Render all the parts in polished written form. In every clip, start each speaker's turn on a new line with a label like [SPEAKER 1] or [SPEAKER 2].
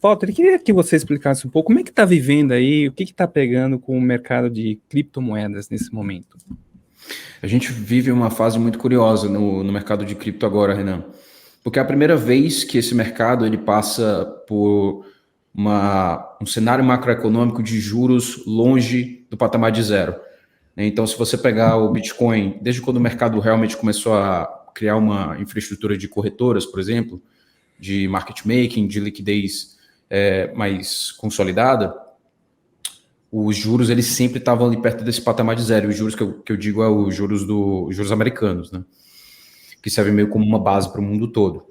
[SPEAKER 1] Walter, eu queria que você explicasse um pouco como é que está vivendo aí, o que está pegando com o mercado de criptomoedas nesse momento.
[SPEAKER 2] A gente vive uma fase muito curiosa no mercado de cripto agora, Renan, porque é a primeira vez que esse mercado ele passa por um cenário macroeconômico de juros longe do patamar de zero. Então, se você pegar o Bitcoin, desde quando o mercado realmente começou a criar uma infraestrutura de corretoras, por exemplo, de market making, de liquidez mais consolidada, os juros eles sempre estavam ali perto desse patamar de zero. Os juros que eu digo é os juros americanos, né? Que servem meio como uma base para o mundo todo,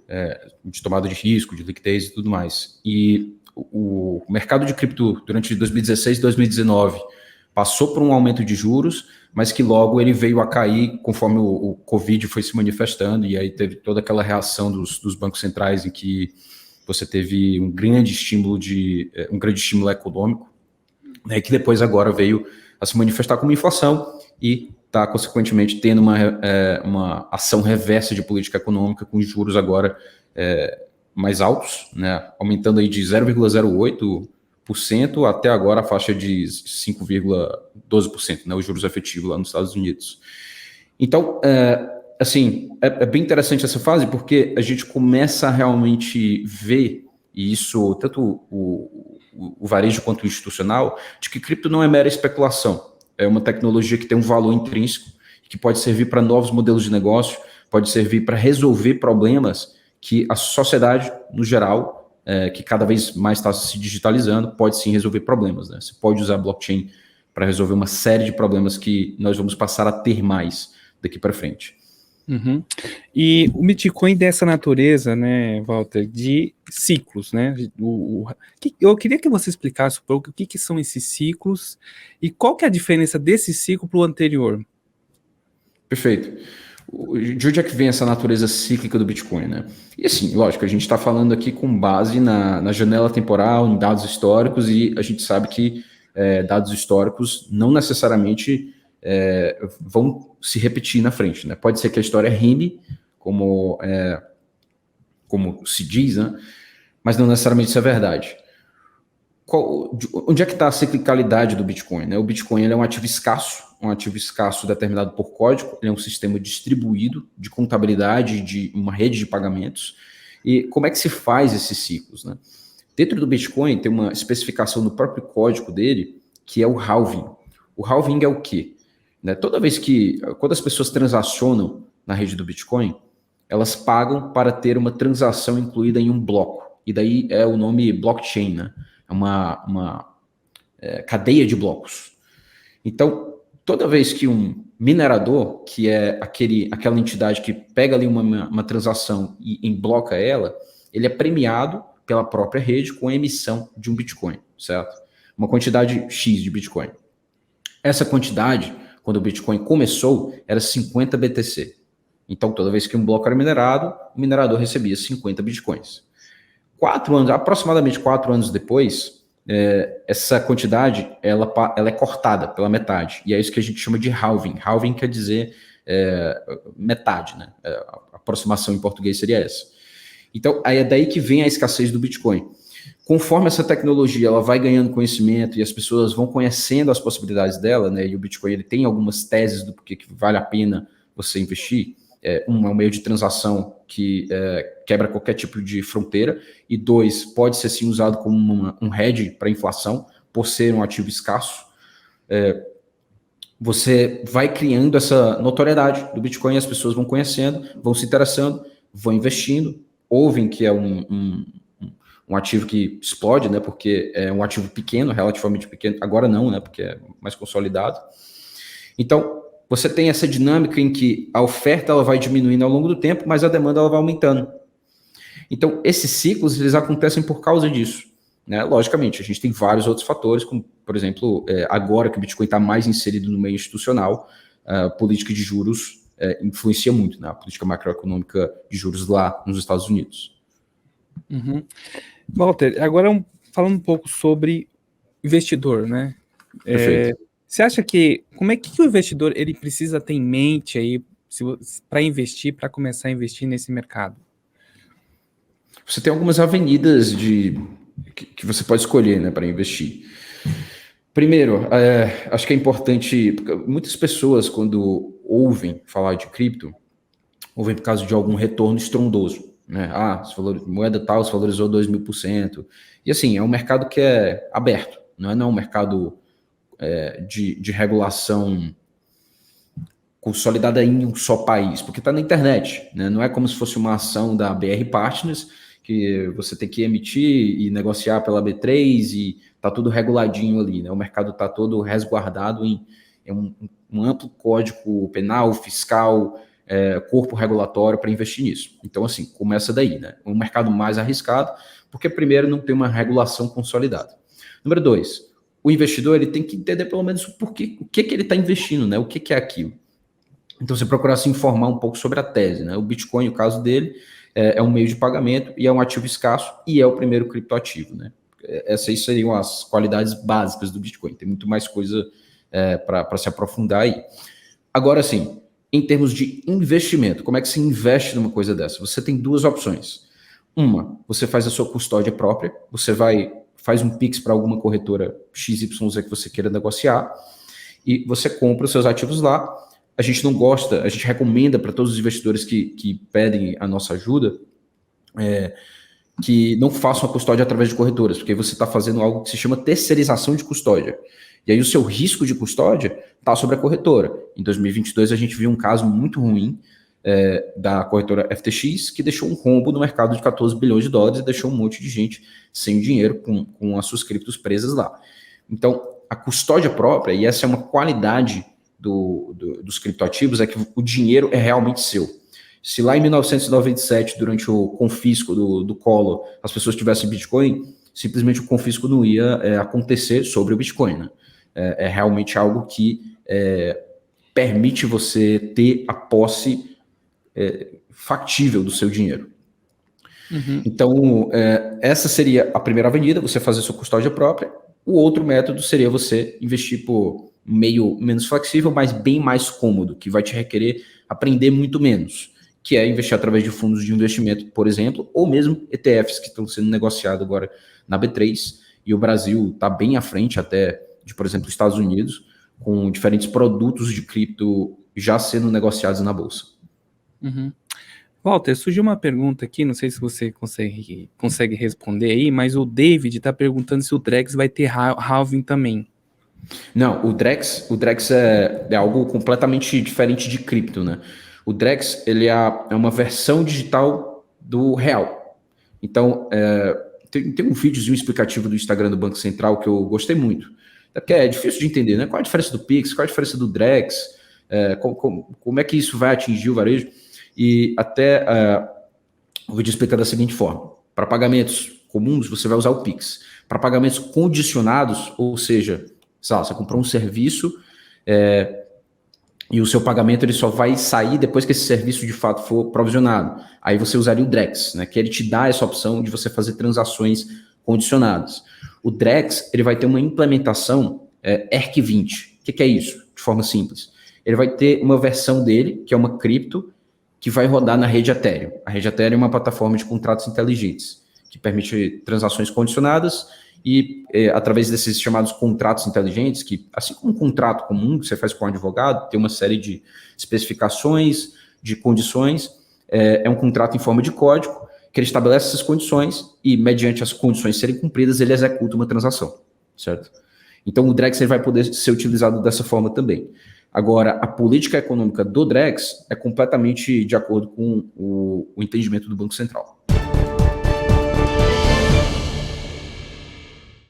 [SPEAKER 2] de tomada de risco, de liquidez e tudo mais. E o mercado de cripto durante 2016 e 2019 passou por um aumento de juros, mas que logo ele veio a cair conforme o Covid foi se manifestando, e aí teve toda aquela reação dos bancos centrais em que você teve um grande estímulo econômico, né, que depois agora veio a se manifestar como inflação e está, consequentemente, tendo uma ação reversa de política econômica com os juros agora mais altos, né, aumentando aí de 0,08% até agora a faixa de 5,12%, né, os juros efetivos lá nos Estados Unidos. Então, é bem interessante essa fase porque a gente começa a realmente ver, e isso tanto o varejo quanto o institucional, de que cripto não é mera especulação. É uma tecnologia que tem um valor intrínseco, que pode servir para novos modelos de negócio, pode servir para resolver problemas que a sociedade, no geral, que cada vez mais está se digitalizando, pode sim resolver problemas, né? Você pode usar blockchain para resolver uma série de problemas que nós vamos passar a ter mais daqui para frente.
[SPEAKER 1] Uhum. E o Bitcoin dessa natureza, né, Walter, de ciclos, né? Eu queria que você explicasse um pouco o que são esses ciclos e qual que é a diferença desse ciclo para o anterior.
[SPEAKER 2] Perfeito. De onde é que vem essa natureza cíclica do Bitcoin, né? E assim, lógico, a gente está falando aqui com base na janela temporal, em dados históricos, e a gente sabe que dados históricos não necessariamente vão se repetir na frente, né? Pode ser que a história rime, como se diz, né? Mas não necessariamente isso é verdade. Onde é que está a ciclicalidade do Bitcoin, né? O Bitcoin ele é um ativo escasso determinado por código, ele é um sistema distribuído de contabilidade, de uma rede de pagamentos. E como é que se faz esses ciclos, né? Dentro do Bitcoin tem uma especificação no próprio código dele, que é o halving. O halving é o quê? Né? Quando as pessoas transacionam na rede do Bitcoin, elas pagam para ter uma transação incluída em um bloco. E daí é o nome blockchain, né? É uma cadeia de blocos. Então, toda vez que um minerador, que é aquela entidade que pega ali uma transação e embloca ela, ele é premiado pela própria rede com a emissão de um Bitcoin, certo? Uma quantidade X de Bitcoin. Essa quantidade, quando o Bitcoin começou, era 50 BTC. Então, toda vez que um bloco era minerado, o minerador recebia 50 Bitcoins. Aproximadamente 4 anos depois, essa quantidade ela é cortada pela metade. E é isso que a gente chama de halving. Halving quer dizer metade, né? A aproximação em português seria essa. Então, aí é daí que vem a escassez do Bitcoin. Conforme essa tecnologia ela vai ganhando conhecimento e as pessoas vão conhecendo as possibilidades dela, né? E o Bitcoin ele tem algumas teses do porquê que vale a pena você investir. Um é um meio de transação que quebra qualquer tipo de fronteira, e 2, pode ser sim usado como um hedge para inflação, por ser um ativo escasso. Você vai criando essa notoriedade do Bitcoin, as pessoas vão conhecendo, vão se interessando, vão investindo, ouvem que é um ativo que explode, né, porque é um ativo pequeno, relativamente pequeno, agora não, né, porque é mais consolidado. Então, você tem essa dinâmica em que a oferta ela vai diminuindo ao longo do tempo, mas a demanda ela vai aumentando. Então, esses ciclos eles acontecem por causa disso, né? Logicamente, a gente tem vários outros fatores, como, por exemplo, agora que o Bitcoin está mais inserido no meio institucional, a política de juros influencia muito, né? A política macroeconômica de juros lá nos Estados Unidos.
[SPEAKER 1] Uhum. Walter, agora falando um pouco sobre investidor, né?
[SPEAKER 2] Perfeito.
[SPEAKER 1] Você acha como é que o investidor ele precisa ter em mente aí para investir, para começar a investir nesse mercado?
[SPEAKER 2] Você tem algumas avenidas que você pode escolher, né, para investir. Primeiro, acho que é importante, porque muitas pessoas, quando ouvem falar de cripto, ouvem por causa de algum retorno estrondoso, né? Moeda tal se valorizou 2.000%. E assim, é um mercado que é aberto, não é um mercado de regulação consolidada em um só país, porque está na internet, né? Não é como se fosse uma ação da BR Partners, que você tem que emitir e negociar pela B3 e está tudo reguladinho ali, né? O mercado está todo resguardado em um amplo código penal, fiscal, corpo regulatório para investir nisso. Então, assim, começa daí, né? Um mercado mais arriscado, porque primeiro não tem uma regulação consolidada. Número 2, o investidor ele tem que entender pelo menos o que ele está investindo, né? O que é aquilo. Então, você procurar se informar um pouco sobre a tese, né? O Bitcoin, o caso dele, é um meio de pagamento e é um ativo escasso e é o primeiro criptoativo, né? Essas seriam as qualidades básicas do Bitcoin. Tem muito mais coisa para se aprofundar aí. Agora, sim, em termos de investimento, como é que se investe numa coisa dessa? Você tem duas opções. Uma, você faz a sua custódia própria, você faz um Pix para alguma corretora XYZ que você queira negociar e você compra os seus ativos lá. A gente não gosta, a gente recomenda para todos os investidores que pedem a nossa ajuda que não façam a custódia através de corretoras, porque você está fazendo algo que se chama terceirização de custódia. E aí o seu risco de custódia está sobre a corretora. Em 2022 a gente viu um caso muito ruim da corretora FTX, que deixou um rombo no mercado de 14 bilhões de dólares e deixou um monte de gente sem dinheiro com as suas criptos presas lá. Então, a custódia própria, e essa é uma qualidade dos criptoativos, é que o dinheiro é realmente seu. Se lá em 1997, durante o confisco do Collor, as pessoas tivessem Bitcoin, simplesmente o confisco não ia acontecer sobre o Bitcoin, né? É realmente algo que permite você ter a posse factível do seu dinheiro.
[SPEAKER 1] Uhum.
[SPEAKER 2] Então, essa seria a primeira avenida, você fazer sua custódia própria. O outro método seria você investir por meio menos flexível, mas bem mais cômodo, que vai te requerer aprender muito menos, que é investir através de fundos de investimento, por exemplo, ou mesmo ETFs que estão sendo negociados agora na B3, e o Brasil está bem à frente até de, por exemplo, Estados Unidos, com diferentes produtos de cripto já sendo negociados na Bolsa.
[SPEAKER 1] Uhum. Walter, surgiu uma pergunta aqui, não sei se você consegue responder aí, mas o David está perguntando se o Drex vai ter halving também.
[SPEAKER 2] Não, o Drex é algo completamente diferente de cripto, né? O Drex, ele é uma versão digital do real. Então, tem um videozinho explicativo do Instagram do Banco Central que eu gostei muito. Porque é difícil de entender, né? Qual a diferença do Pix, qual a diferença do Drex, como é que isso vai atingir o varejo. E até o vídeo explica da seguinte forma. Para pagamentos comuns, você vai usar o Pix. Para pagamentos condicionados, ou seja, você comprou um serviço e o seu pagamento ele só vai sair depois que esse serviço de fato for provisionado. Aí você usaria o Drex, né, que ele te dá essa opção de você fazer transações condicionadas. O Drex ele vai ter uma implementação ERC20. O que é isso? De forma simples. Ele vai ter uma versão dele, que é uma cripto, que vai rodar na rede Ethereum. A rede Ethereum é uma plataforma de contratos inteligentes, que permite transações condicionadas e através desses chamados contratos inteligentes, que assim como um contrato comum que você faz com um advogado, tem uma série de especificações, de condições, é um contrato em forma de código, que ele estabelece essas condições e, mediante as condições serem cumpridas, ele executa uma transação, certo? Então, o Drex ele vai poder ser utilizado dessa forma também. Agora, a política econômica do Drex é completamente de acordo com o entendimento do Banco Central.